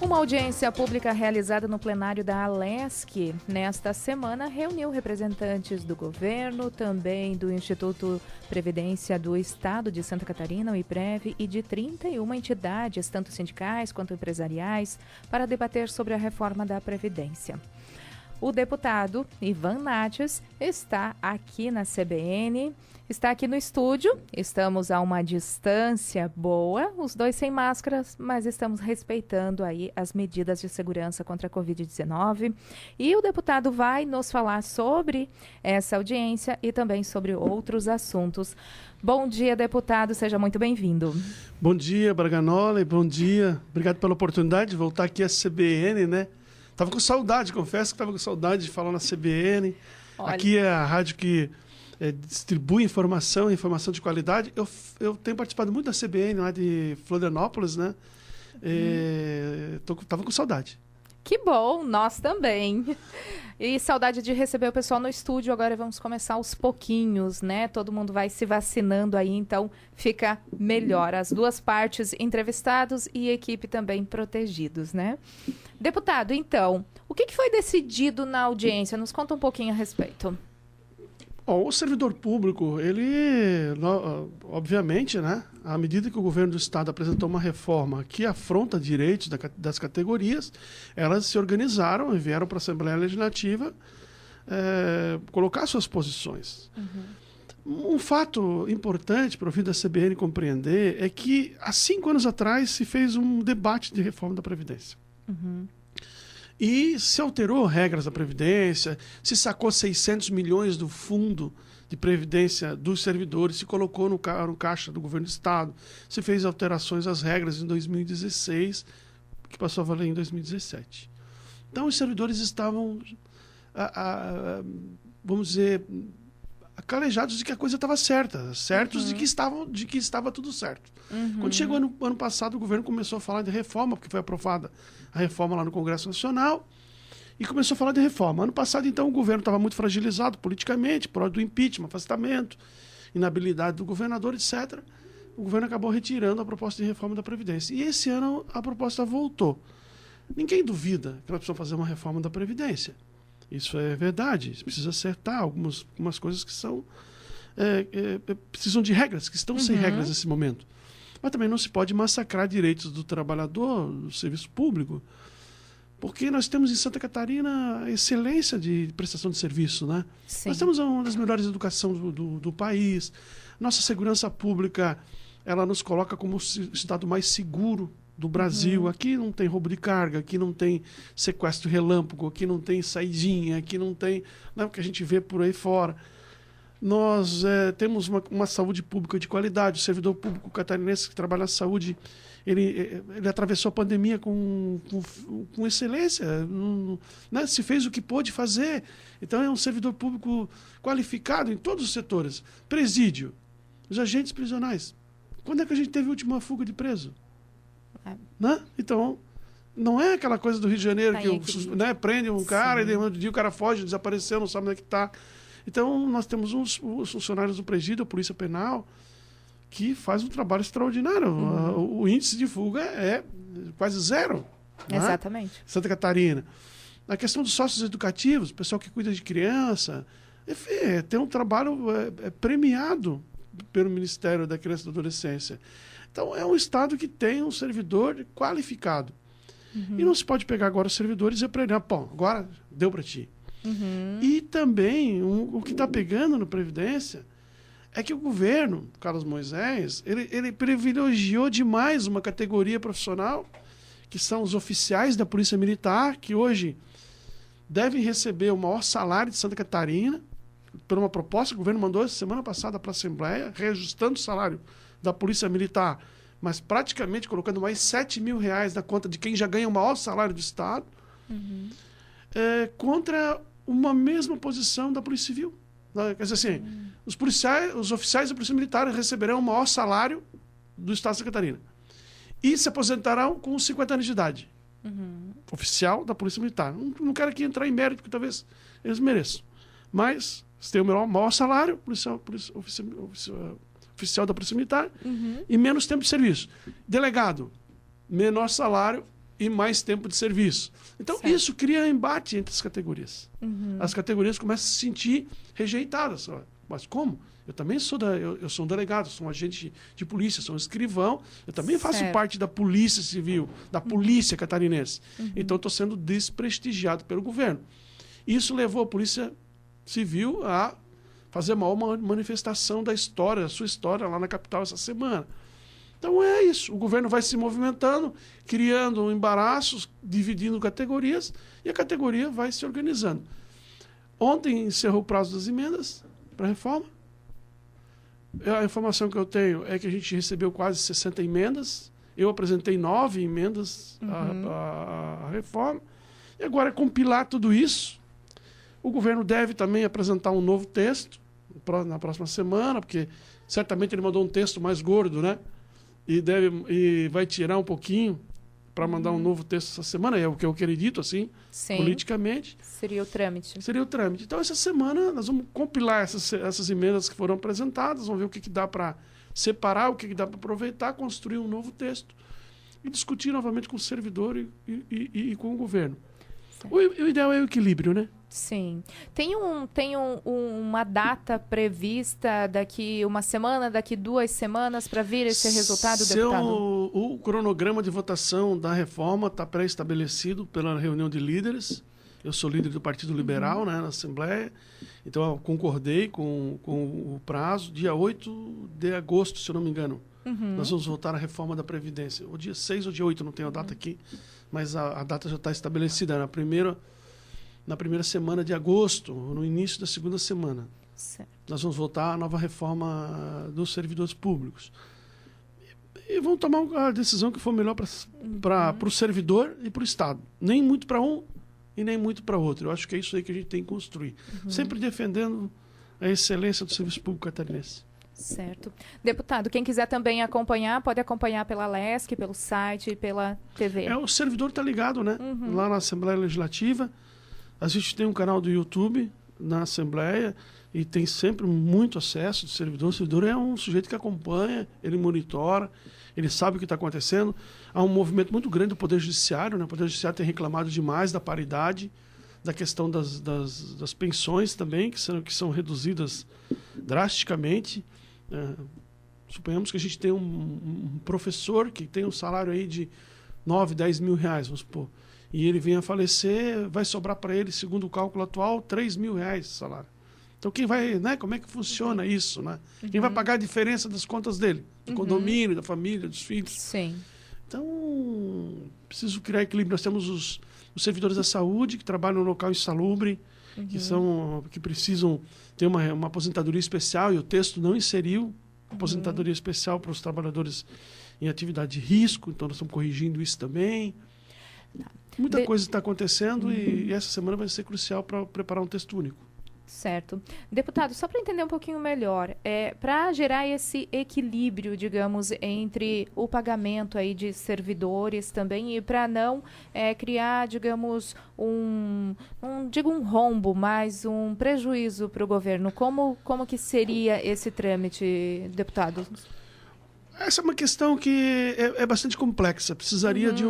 Uma audiência pública realizada no plenário da Alesc nesta semana reuniu representantes do governo, também do Instituto Previdência do Estado de Santa Catarina, o IPREV, e de 31 entidades, tanto sindicais quanto empresariais, para debater sobre a reforma da Previdência. O deputado Ivan Nates está aqui na CBN, está aqui no estúdio, estamos a uma distância boa, os dois sem máscaras, mas estamos respeitando aí as medidas de segurança contra a Covid-19. E o deputado vai nos falar sobre essa audiência e também sobre outros assuntos. Bom dia, deputado, seja muito bem-vindo. Bom dia, Braganoli, bom dia. Obrigado pela oportunidade de voltar aqui à CBN, né? Estava com saudade, confesso que estava com saudade de falar na CBN. Olha. Aqui é a rádio que distribui informação de qualidade. Eu tenho participado muito da CBN lá de Florianópolis, né? Estava com saudade. Que bom, nós também. E saudade de receber o pessoal no estúdio. Agora vamos começar aos pouquinhos, né? Todo mundo vai se vacinando aí, então fica melhor. As duas partes, entrevistados e equipe também protegidos, né? Deputado, então, o que foi decidido na audiência? Nos conta um pouquinho a respeito. O servidor público, ele, obviamente, né, à medida que o governo do Estado apresentou uma reforma que afronta direitos das categorias, elas se organizaram e vieram para a Assembleia Legislativa colocar suas posições. Uhum. Um fato importante para o fim da CBN compreender é que, há 5 anos atrás, se fez um debate de reforma da Previdência. Uhum. E se alterou regras da Previdência, se sacou 600 milhões do fundo de Previdência dos servidores, se colocou no caixa do governo do Estado, se fez alterações às regras em 2016, que passou a valer em 2017. Então, os servidores estavam, vamos dizer, acalejados de que a coisa estava certa, certos de que estava tudo certo. Uhum. Quando chegou ano passado, o governo começou a falar de reforma, porque foi aprovada a reforma lá no Congresso Nacional, e começou a falar de reforma. Ano passado, então, o governo estava muito fragilizado politicamente, por causa do impeachment, afastamento, inabilidade do governador, etc. O governo acabou retirando a proposta de reforma da Previdência. E esse ano a proposta voltou. Ninguém duvida que nós precisamos fazer uma reforma da Previdência. Isso é verdade. Precisa acertar algumas coisas que são precisam de regras, que estão sem regras nesse momento. Mas também não se pode massacrar direitos do trabalhador, do serviço público, porque nós temos em Santa Catarina excelência de prestação de serviço, né? Sim. Nós temos uma das melhores educações do país. Nossa segurança pública, ela nos coloca como o estado mais seguro do Brasil. Aqui não tem roubo de carga, aqui não tem sequestro relâmpago, aqui não tem saidinha, aqui não tem, né, o que a gente vê por aí fora. Nós temos uma saúde pública de qualidade. O servidor público catarinense que trabalha na saúde, ele atravessou a pandemia com excelência, né? Se fez o que pôde fazer. Então é um servidor público qualificado em todos os setores. Presídio, os agentes prisionais. Quando é que a gente teve a última fuga de preso? Né? Então, não é aquela coisa do Rio de Janeiro que prende um cara. Sim. E de um dia o cara foge, desapareceu, não sabe onde é que está. Então, nós temos os funcionários do presídio, a Polícia Penal, que faz um trabalho extraordinário. O índice de fuga é quase zero. Exatamente. Né? Santa Catarina. A questão dos sócios educativos, o pessoal que cuida de criança, enfim, tem um trabalho premiado pelo Ministério da Criança e da Adolescência. Então, é um Estado que tem um servidor qualificado. E não se pode pegar agora os servidores e dizer para ele, agora deu para ti. E também, o que está pegando na Previdência é que o governo, Carlos Moisés, ele privilegiou demais uma categoria profissional, que são os oficiais da Polícia Militar, que hoje devem receber o maior salário de Santa Catarina, por uma proposta que o governo mandou semana passada para a Assembleia, reajustando o salário da Polícia Militar, mas praticamente colocando mais R$7 mil na conta de quem já ganha o maior salário do Estado, contra uma mesma posição da Polícia Civil. Quer dizer assim, os oficiais da Polícia Militar receberão o maior salário do Estado de Santa Catarina e se aposentarão com 50 anos de idade. Oficial da Polícia Militar. Não quero aqui entrar em mérito, porque talvez eles mereçam. Mas você tem o maior salário, oficial da Polícia Militar, e menos tempo de serviço. Delegado, menor salário e mais tempo de serviço. Então, certo. Isso cria embate entre as categorias. As categorias começam a se sentir rejeitadas. Mas como? Eu também sou eu sou um delegado, sou um agente de polícia, sou um escrivão, eu também faço parte da Polícia Civil, da Polícia Catarinense. Então, estou sendo desprestigiado pelo governo. Isso levou a Polícia Civil a fazer a maior manifestação da sua história lá na capital essa semana. Então é isso, o governo vai se movimentando, criando embaraços, dividindo categorias, e a categoria vai se organizando. Ontem encerrou o prazo das emendas para a reforma. A informação que eu tenho é que a gente recebeu quase 60 emendas, eu apresentei 9 emendas à reforma, e agora é compilar tudo isso. O governo deve também apresentar um novo texto na próxima semana, porque certamente ele mandou um texto mais gordo, né? E vai tirar um pouquinho para mandar um novo texto essa semana, é o que eu acredito, assim, politicamente. Seria o trâmite. Seria o trâmite. Então, essa semana, nós vamos compilar essas emendas que foram apresentadas, vamos ver o que dá para separar, o que dá para aproveitar, construir um novo texto e discutir novamente com o servidor e com o governo. O ideal é o equilíbrio, né? Sim. Tem uma data prevista daqui uma semana, daqui 2 semanas para vir esse resultado, deputado? O cronograma de votação da reforma está pré-estabelecido pela reunião de líderes. Eu sou líder do Partido Liberal, né, na Assembleia. Então, eu concordei com o prazo. Dia 8 de agosto, se eu não me engano. Nós vamos votar a reforma da Previdência. O dia 6 ou dia 8, não tenho a data aqui, mas a data já está estabelecida. Na primeira semana de agosto, no início da segunda semana. Certo. Nós vamos votar a nova reforma dos servidores públicos. E vamos tomar a decisão que for melhor para o servidor e para o Estado. Nem muito para um e nem muito para outro. Eu acho que é isso aí que a gente tem que construir. Sempre defendendo a excelência do serviço público catarinense. Certo. Deputado, quem quiser também acompanhar, pode acompanhar pela LESC, pelo site, pela TV. O servidor está ligado, né? Lá na Assembleia Legislativa. A gente tem um canal do YouTube na Assembleia e tem sempre muito acesso do servidor. O servidor é um sujeito que acompanha, ele monitora, ele sabe o que está acontecendo. Há um movimento muito grande do Poder Judiciário, né? O Poder Judiciário tem reclamado demais da paridade, da questão das pensões também, que são reduzidas drasticamente. Suponhamos que a gente tem um professor que tem um salário aí de 9, 10 mil reais, vamos supor, e ele vem a falecer, vai sobrar para ele, segundo o cálculo atual, 3 mil reais de salário. Então quem vai, né? Como é que funciona isso, né? Quem vai pagar a diferença das contas dele? Do condomínio, da família, dos filhos. Sim. Então, preciso criar equilíbrio. Nós temos os servidores da saúde que trabalham no local insalubre, que precisam ter uma aposentadoria especial, e o texto não inseriu aposentadoria especial para os trabalhadores em atividade de risco, então nós estamos corrigindo isso também. Muita coisa está acontecendo e essa semana vai ser crucial para preparar um texto único. Certo. Deputado, só para entender um pouquinho melhor, para gerar esse equilíbrio, digamos, entre o pagamento aí de servidores também e para não criar, digamos, digo um rombo, mas um prejuízo para o governo, como que seria esse trâmite, deputado? Essa é uma questão que é bastante complexa. Precisaria de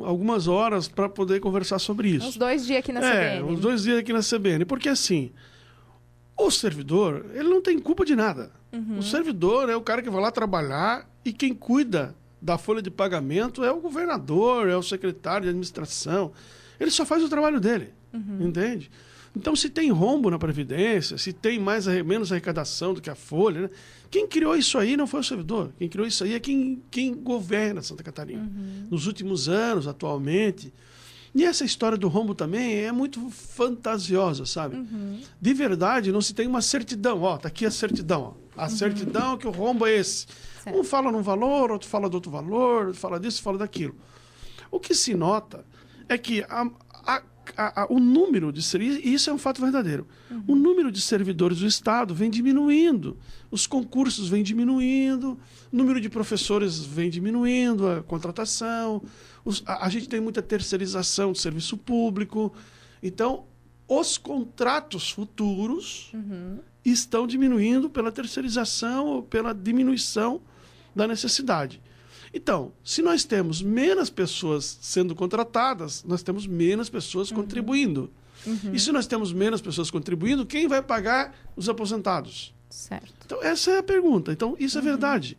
algumas horas para poder conversar sobre isso. Uns 2 dias aqui na CBN. Uns 2 dias aqui na CBN. Porque, assim, o servidor, ele não tem culpa de nada. O servidor é o cara que vai lá trabalhar e quem cuida da folha de pagamento é o governador, é o secretário de administração. Ele só faz o trabalho dele, entende? Então, se tem rombo na Previdência, se tem menos arrecadação do que a folha, né? Quem criou isso aí não foi o servidor. Quem criou isso aí é quem governa Santa Catarina. Nos últimos anos, atualmente. E essa história do rombo também é muito fantasiosa, sabe? De verdade, não se tem uma certidão. Ó, tá aqui a certidão. Ó. A certidão que o rombo é esse. Certo. Um fala num valor, outro fala do outro valor, outro fala disso, fala daquilo. O que se nota é que o número de servidores, e isso é um fato verdadeiro, o número de servidores do Estado vem diminuindo, os concursos vêm diminuindo, o número de professores vem diminuindo, a contratação, a gente tem muita terceirização do serviço público, então os contratos futuros estão diminuindo pela terceirização ou pela diminuição da necessidade. Então, se nós temos menos pessoas sendo contratadas, nós temos menos pessoas contribuindo. E se nós temos menos pessoas contribuindo, quem vai pagar os aposentados? Certo. Então, essa é a pergunta. Então, isso é verdade.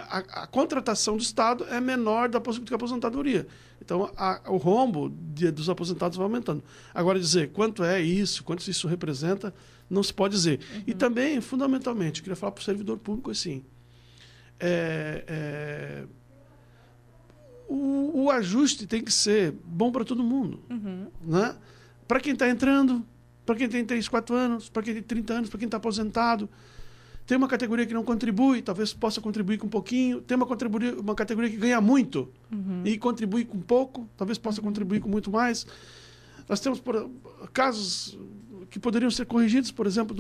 A contratação do Estado é menor do que a aposentadoria. Então, o rombo dos aposentados vai aumentando. Agora, dizer quanto é isso, quanto isso representa, não se pode dizer. E também, fundamentalmente, eu queria falar para o servidor público assim, o ajuste tem que ser bom para todo mundo. Né? Para quem está entrando, para quem tem 3, 4 anos, para quem tem 30 anos, para quem está aposentado. Tem uma categoria que não contribui, talvez possa contribuir com um pouquinho. Tem uma categoria que ganha muito e contribui com pouco, talvez possa contribuir com muito mais. Nós temos casos que poderiam ser corrigidos, por exemplo,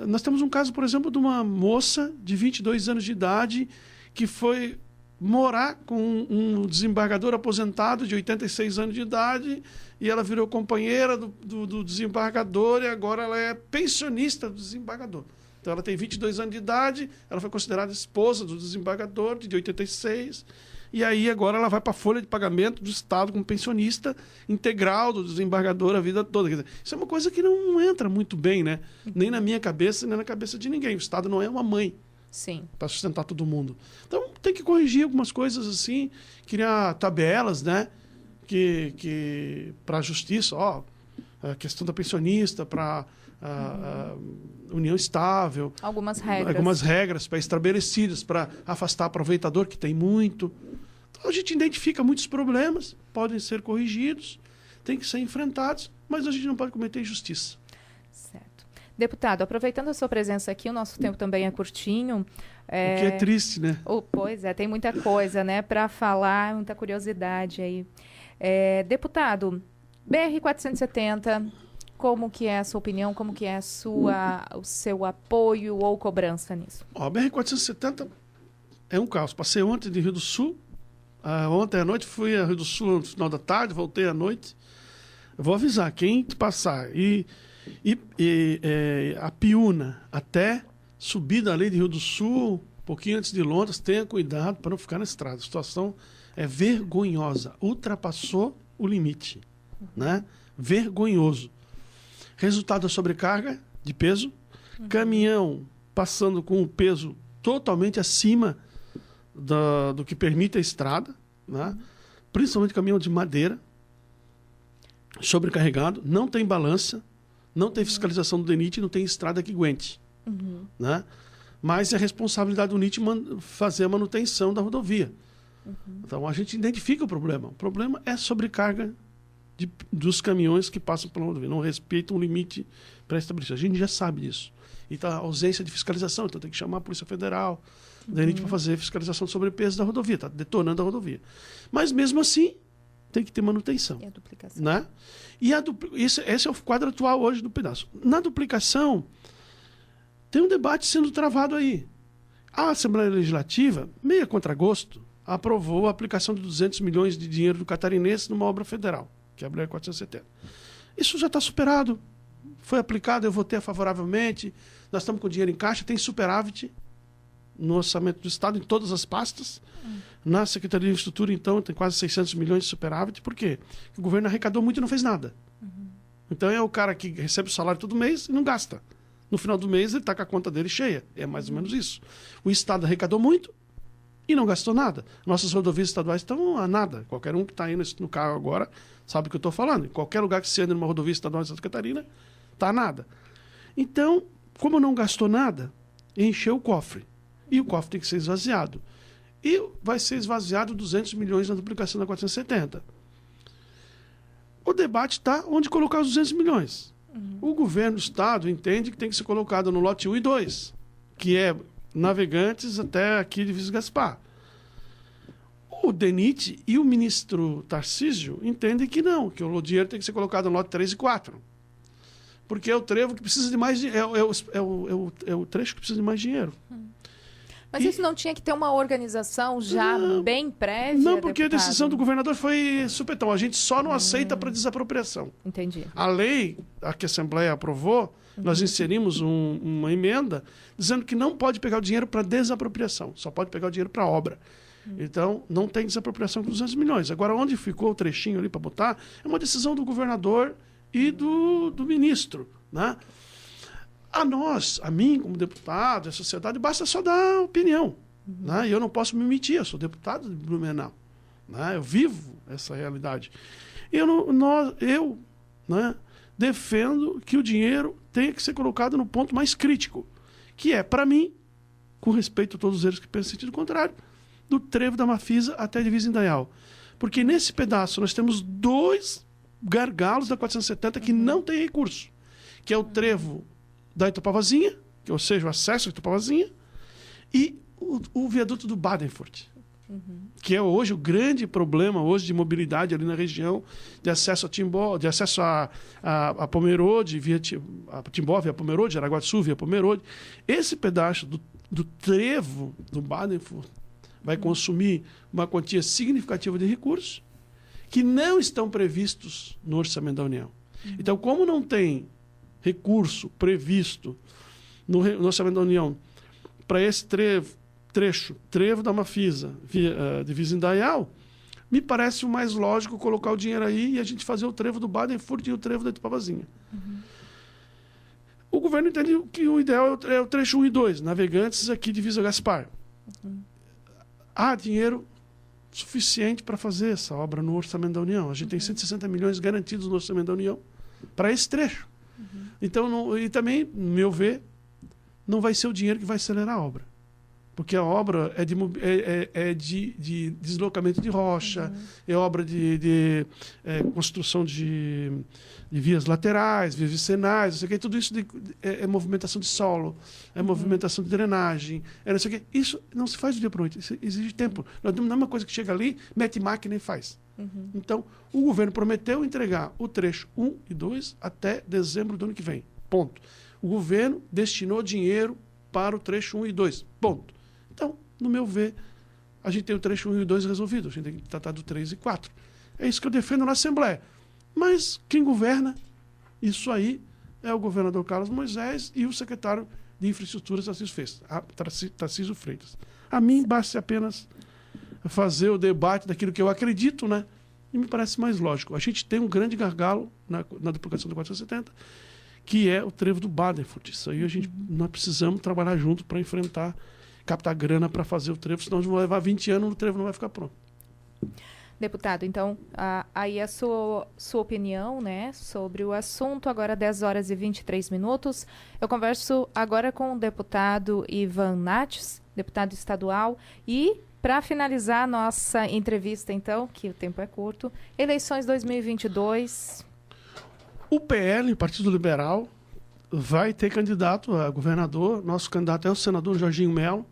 nós temos um caso, por exemplo, de uma moça de 22 anos de idade que foi morar com um desembargador aposentado de 86 anos de idade e ela virou companheira do desembargador e agora ela é pensionista do desembargador. Então, ela tem 22 anos de idade, ela foi considerada esposa do desembargador, de 86, e aí agora ela vai para a folha de pagamento do Estado como pensionista integral do desembargador a vida toda. Quer dizer, isso é uma coisa que não entra muito bem, né? Nem na minha cabeça, nem na cabeça de ninguém. O Estado não é uma mãe para sustentar todo mundo. Então, tem que corrigir algumas coisas assim, criar tabelas, né? Que para a justiça, a questão da pensionista, para união estável. Algumas regras pré-estabelecidas para afastar aproveitador, que tem muito. Então, a gente identifica muitos problemas, podem ser corrigidos, têm que ser enfrentados, mas a gente não pode cometer injustiça. Certo. Deputado, aproveitando a sua presença aqui, o nosso tempo também é curtinho. O que é triste, né? Pois é, tem muita coisa, né, para falar, muita curiosidade aí. Deputado, BR-470... Como que é a sua opinião, como que é o seu apoio ou cobrança nisso? A BR-470 é um caos. Passei ontem de Rio do Sul, ontem à noite fui a Rio do Sul no final da tarde, voltei à noite. Eu vou avisar, quem passar a Piúna até subir dali de Rio do Sul, um pouquinho antes de Londres, tenha cuidado para não ficar na estrada. A situação é vergonhosa, ultrapassou o limite, né? Vergonhoso. Resultado da sobrecarga de peso, caminhão passando com o peso totalmente acima do que permite a estrada, né? Principalmente caminhão de madeira, sobrecarregado, não tem balança, não tem fiscalização do DENIT, não tem estrada que aguente. Né? Mas é responsabilidade do DENIT fazer a manutenção da rodovia. Então a gente identifica o problema. O problema é a sobrecarga dos caminhões que passam pela rodovia, não respeitam o limite pré-estabelecido. A gente já sabe disso. E está a ausência de fiscalização, então tem que chamar a Polícia Federal, da DENIT para fazer fiscalização de sobrepeso da rodovia, está detonando a rodovia. Mas mesmo assim, tem que ter manutenção. E a duplicação. Né? Esse é o quadro atual hoje do pedaço. Na duplicação, tem um debate sendo travado aí. A Assembleia Legislativa, meio a contragosto, aprovou a aplicação de 200 milhões de dinheiro do catarinense numa obra federal, que é a BR-470. Isso já está superado. Foi aplicado, eu votei favoravelmente. Nós estamos com dinheiro em caixa, tem superávit no orçamento do Estado, em todas as pastas. Na Secretaria de Infraestrutura, então, tem quase 600 milhões de superávit. Por quê? Porque o governo arrecadou muito e não fez nada. Então é o cara que recebe o salário todo mês e não gasta. No final do mês, ele está com a conta dele cheia. É mais ou menos isso. O Estado arrecadou muito e não gastou nada. Nossas rodovias estaduais estão a nada. Qualquer um que está indo no carro agora sabe o que eu estou falando. Em qualquer lugar que você anda numa rodovia estadual de Santa Catarina, está a nada. Então, como não gastou nada, encheu o cofre. E o cofre tem que ser esvaziado. E vai ser esvaziado 200 milhões na duplicação da 470. O debate está onde colocar os 200 milhões. O governo do Estado entende que tem que ser colocado no lote 1 e 2, que é Navegantes até aqui de Viz-Gaspar. O DENIT e o ministro Tarcísio entendem que não, que o dinheiro tem que ser colocado no lote 3 e 4. Porque é o trevo que precisa de mais dinheiro. É o trecho que precisa de mais dinheiro. Mas isso não tinha que ter uma organização já bem prévia? Não, porque deputado? a decisão do governador foi supetão. A gente só não aceita para desapropriação. Entendi. A lei que a Assembleia aprovou, nós inserimos uma emenda dizendo que não pode pegar o dinheiro para desapropriação, só pode pegar o dinheiro para obra. Então, não tem desapropriação com 200 milhões. Agora, onde ficou o trechinho ali para botar, é uma decisão do governador e do ministro, né? A mim, como deputado, a sociedade, basta só dar opinião. Né? E eu não posso me omitir, eu sou deputado de Blumenau. Né? Eu vivo essa realidade. Eu defendo que o dinheiro tenha que ser colocado no ponto mais crítico, que é, para mim, com respeito a todos eles que pensam em sentido contrário, do trevo da Mafisa até a divisa Indaial. Porque nesse pedaço nós temos 2 gargalos da 470 que não tem recurso, que é o trevo da Itupavazinha, ou seja, o acesso à Itupavazinha, e o viaduto do Badenfurt, que é hoje o grande problema hoje de mobilidade ali na região, de acesso a Timbó, de acesso a Pomerode, via Timbó, via Pomerode, Araguaçu, via Pomerode. Esse pedaço do trevo do Badenfurt vai consumir uma quantia significativa de recursos que não estão previstos no orçamento da União. Então, como não tem recurso previsto no orçamento da União para esse trevo da Mafisa, divisa Indaial, me parece o mais lógico colocar o dinheiro aí e a gente fazer o trevo do Badenfurt e o trevo da Itupavazinha. O governo entende que o ideal é o trecho 1 e 2, Navegantes aqui divisa Gaspar. Há dinheiro suficiente para fazer essa obra no orçamento da União. A gente tem 160 milhões garantidos no orçamento da União para esse trecho. Então, e também, no meu ver, não vai ser o dinheiro que vai acelerar a obra. Porque a obra é de deslocamento de rocha, é obra de construção de vias laterais, vias vicinais, não sei o quê. Tudo isso é movimentação de solo, é movimentação de drenagem, não sei o quê. Isso não se faz do dia para a noite, isso exige tempo. Não é uma coisa que chega ali, mete máquina e faz. Então, o governo prometeu entregar o trecho 1 e 2 até dezembro do ano que vem. Ponto. O governo destinou dinheiro para o trecho 1 e 2. Ponto. Então, no meu ver, a gente tem o trecho 1 e 2 resolvido. A gente tem que tratar do 3 e 4. É isso que eu defendo na Assembleia. Mas quem governa isso aí é o governador Carlos Moisés e o secretário de Infraestrutura, Tarcísio Freitas. A mim, basta apenas fazer o debate daquilo que eu acredito, né? E me parece mais lógico. A gente tem um grande gargalo na duplicação do 470, que é o trevo do Badenfurt. Isso aí nós precisamos trabalhar junto para enfrentar, captar grana para fazer o trevo, senão vai levar 20 anos e o trevo não vai ficar pronto. Deputado, então, aí a sua opinião, né, sobre o assunto, agora 10 horas e 23 minutos. Eu converso agora com o deputado Ivan Nates, deputado estadual, e para finalizar a nossa entrevista, então, que o tempo é curto, eleições 2022. O PL, Partido Liberal, vai ter candidato a governador. Nosso candidato é o senador Jorginho Melo,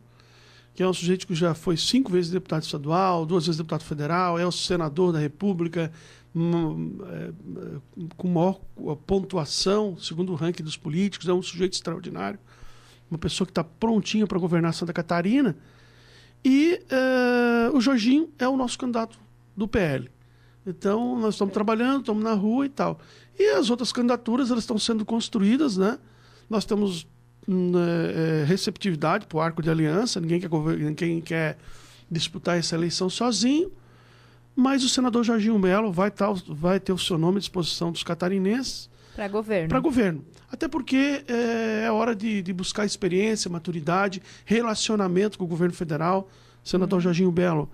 que é um sujeito que já foi 5 vezes deputado estadual, 2 vezes deputado federal, é o senador da República, com maior pontuação, segundo o ranking dos políticos, é um sujeito extraordinário, uma pessoa que está prontinha para governar Santa Catarina. E o Jorginho é o nosso candidato do PL. Então, nós estamos trabalhando, estamos na rua e tal. E as outras candidaturas, elas estão sendo construídas, né? Nós temos receptividade para o arco de aliança, ninguém quer disputar essa eleição sozinho, mas o senador Jorginho Melo vai ter o seu nome à disposição dos catarinenses para governo. Para governo. Até porque é hora de buscar experiência, maturidade, relacionamento com o governo federal. O senador Jorginho Melo,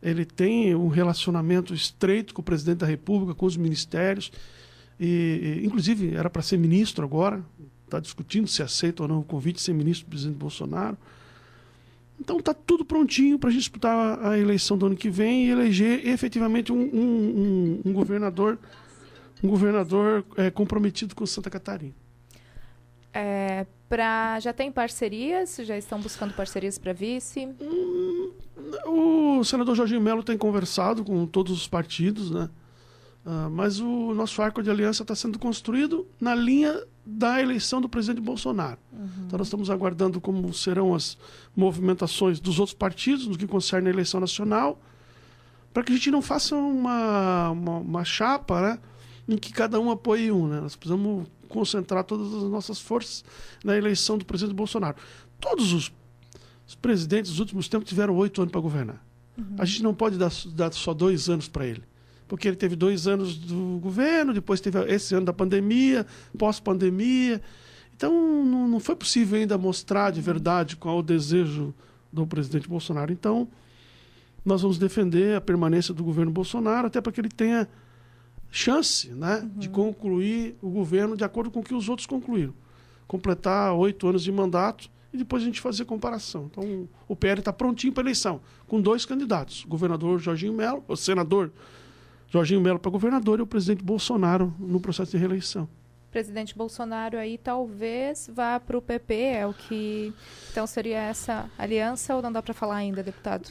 ele tem um relacionamento estreito com o presidente da República, com os ministérios, e inclusive era para ser ministro agora, está discutindo se aceita ou não o convite de ser ministro do presidente Bolsonaro. Então está tudo prontinho para a gente disputar a eleição do ano que vem e eleger efetivamente um governador comprometido com Santa Catarina. Já tem parcerias? Já estão buscando parcerias para vice? O senador Jorginho Melo tem conversado com todos os partidos, né? Mas o nosso arco de aliança está sendo construído na linha da eleição do presidente Bolsonaro. Então nós estamos aguardando como serão as movimentações dos outros partidos no que concerne a eleição nacional, para que a gente não faça uma chapa, né, em que cada um apoie um. Né? Nós precisamos concentrar todas as nossas forças na eleição do presidente Bolsonaro. Todos os presidentes dos últimos tempos tiveram 8 anos para governar. A gente não pode dar só 2 anos para ele. Porque ele teve 2 anos do governo, depois teve esse ano da pandemia, pós-pandemia. Então, não foi possível ainda mostrar de verdade qual é o desejo do presidente Bolsonaro. Então, nós vamos defender a permanência do governo Bolsonaro, até para que ele tenha chance, né, de concluir o governo de acordo com o que os outros concluíram. Completar 8 anos de mandato e depois a gente fazer comparação. Então, o PL está prontinho para a eleição, com 2 candidatos, o governador Jorginho Melo, o senador Jorginho Melo para governador e o presidente Bolsonaro no processo de reeleição. Presidente Bolsonaro aí talvez vá para o PP, é o que... Então seria essa aliança ou não dá para falar ainda, deputado?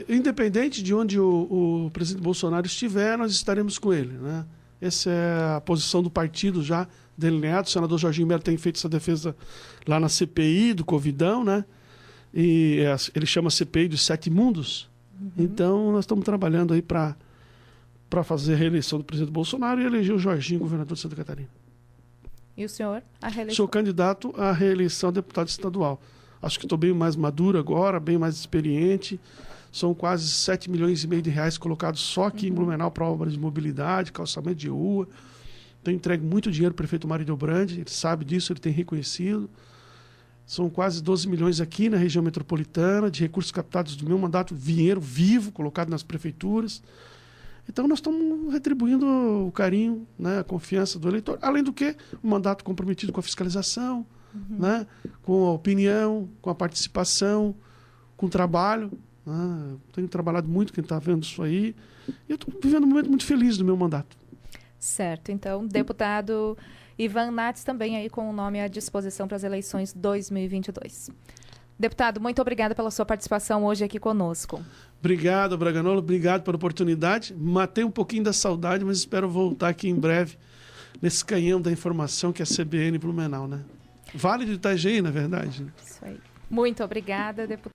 Independente de onde o presidente Bolsonaro estiver, nós estaremos com ele, né? Essa é a posição do partido já delineado. O senador Jorginho Melo tem feito essa defesa lá na CPI do Covidão, né? E ele chama a CPI dos 7 mundos. Então, nós estamos trabalhando aí para fazer a reeleição do presidente Bolsonaro e eleger o Jorginho governador de Santa Catarina. E o senhor? A reeleição? Sou candidato à reeleição a deputado estadual. Acho que estou bem mais maduro agora, bem mais experiente. São quase 7 milhões e meio de reais colocados só aqui em Blumenau para obras de mobilidade, calçamento de rua. Tenho entregue muito dinheiro para o prefeito Mário Delbrandi, ele sabe disso, ele tem reconhecido. São quase 12 milhões aqui na região metropolitana, de recursos captados do meu mandato, dinheiro vivo colocado nas prefeituras. Então, nós estamos retribuindo o carinho, né, a confiança do eleitor. Além do que, o mandato comprometido com a fiscalização, né, com a opinião, com a participação, com o trabalho. Né? Tenho trabalhado muito, quem está vendo isso aí. E eu estou vivendo um momento muito feliz do meu mandato. Certo. Então, deputado Ivan Nats também aí com o nome à disposição para as eleições 2022. Deputado, muito obrigada pela sua participação hoje aqui conosco. Obrigado, Braganolo. Obrigado pela oportunidade. Matei um pouquinho da saudade, mas espero voltar aqui em breve nesse canhão da informação que é a CBN Blumenau, né? Vale do Itajaí, na verdade. Isso aí. Muito obrigada, deputado.